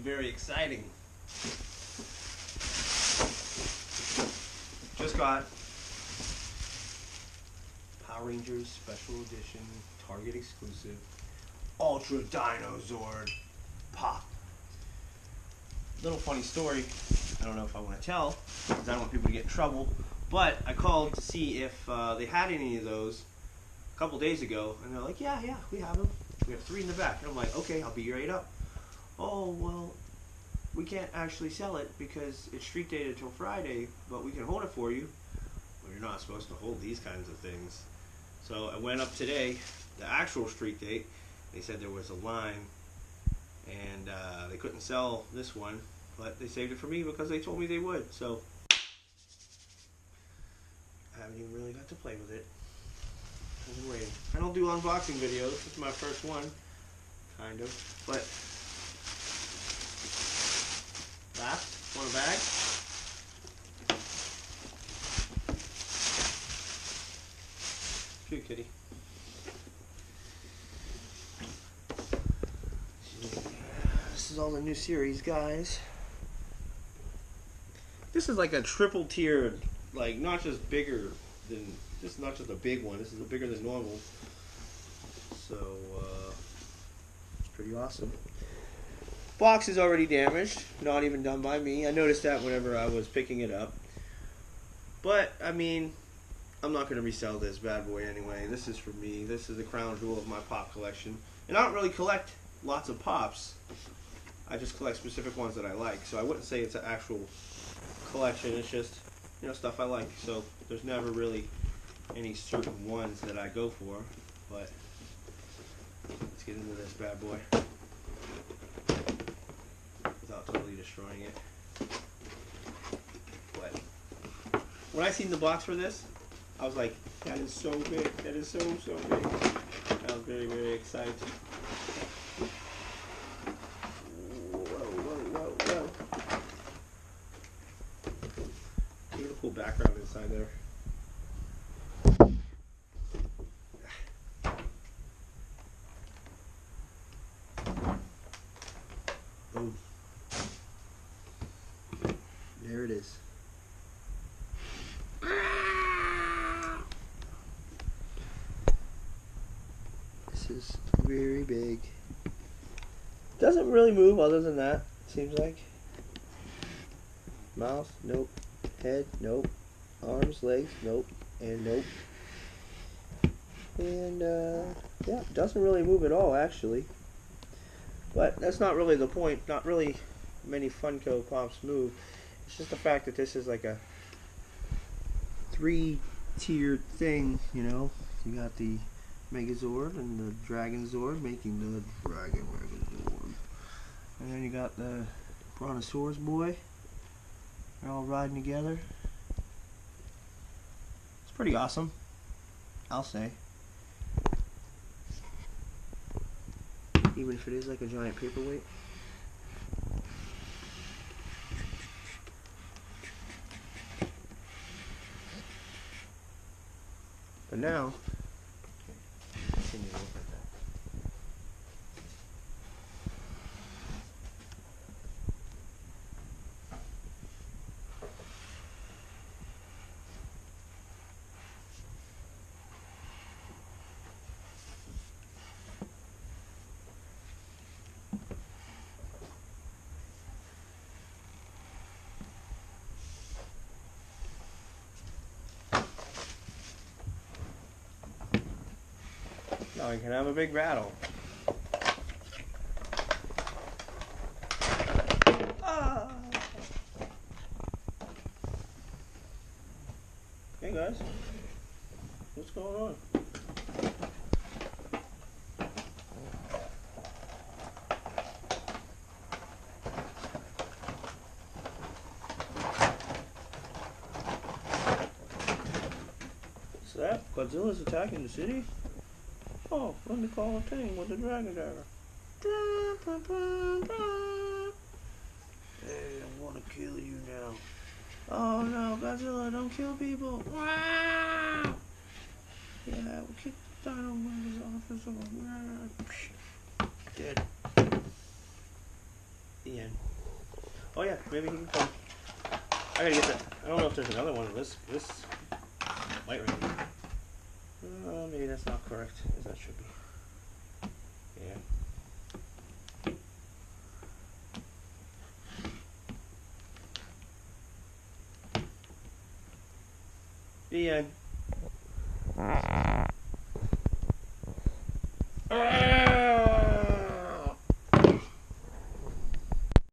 very exciting. Just got Power Rangers Special Edition, Target exclusive, Ultra Dino Zord Pop. Little funny story. I don't know if I want to tell, because I don't want people to get in trouble. But I called to see if they had any of those a couple days ago, and they're like, yeah, we have them. We have 3 in the back. And I'm like, okay, I'll be right up. Oh, well, we can't actually sell it because it's street dated until Friday, but we can hold it for you. Well, you're not supposed to hold these kinds of things. So I went up today, the actual street date. They said there was a line, and they couldn't sell this one, but they saved it for me because they told me they would. So I haven't even really got to play with it. I've been waiting. I don't do unboxing videos. This is my first one, kind of. But last, want a bag? Cute kitty. This is all the new series, guys. This is like a triple tiered, like not just bigger than, this is not just a big one, this is a bigger than normal. So, it's pretty awesome. Box is already damaged, not even done by me. I noticed that whenever I was picking it up. But, I mean, I'm not going to resell this bad boy anyway. This is for me. This is the crown jewel of my pop collection. And I don't really collect lots of pops. I just collect specific ones that I like. So I wouldn't say it's an actual collection. It's just, you know, stuff I like. So there's never really any certain ones that I go for. But let's get into this bad boy without totally destroying it. But when I seen the box for this, I was like, that is so big. That is so big. I was very, very excited. Whoa. Beautiful background inside there. Boom. There it is. This is very big. Doesn't really move other than that, seems like. Mouth, nope. Head, nope. Arms, legs, nope. And nope. And, yeah, doesn't really move at all, actually. But that's not really the point. Not really many FunkoPops move. It's just the fact that this is like a 3-tiered thing, you know. You got the Megazord and the Dragon Zord making the Dragon Megazord. And then you got the Brontosaurus boy. They're all riding together. It's pretty awesome, I'll say. Even if it is like a giant paperweight. But now, continue to look at that. Now we can have a big battle. Ah. Hey guys, what's going on? What's that? Godzilla's attacking the city? Oh, let me call a thing with the Dragon Dagger. Hey, I want to kill you now. Oh no, Godzilla, don't kill people. Yeah, we'll kick the Dino Mother's office off. Dead. The end. Maybe he can come. I gotta get that. I don't know if there's another one of this light ring. Maybe that's not correct, as that should be. Yeah. The end.